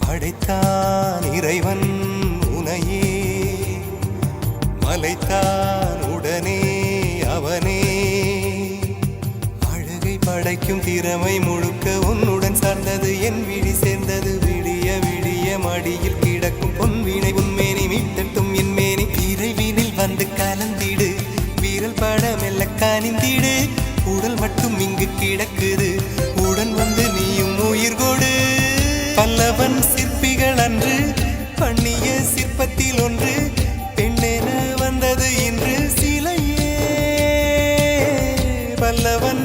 படைத்தான் இறைவன் உனையே, மலைத்தான் உடனே அவனே. அழகை படைக்கும் திறமை முழுக்க உன்னுடன் சார்ந்தது, என் விழி சேர்ந்தது. விடிய விடிய மடியில் கிடக்கும் பொன்வினை உன்மேனி மீட்டட்டும் என் மேனி. இறைவினில் வந்து கலந்திடு, வீரல் பட மெல்ல காணிந்திடு. உடல் மட்டும் இங்கு கிடக்குது, உடன் வந்து நீயும் உயிர் கொடு. பல்லவன் சிற்பிகள் அன்று பண்ணிய சிற்பத்தில் ஒன்று, பெண்ணென வந்தது இன்று சிலையே. பல்லவன்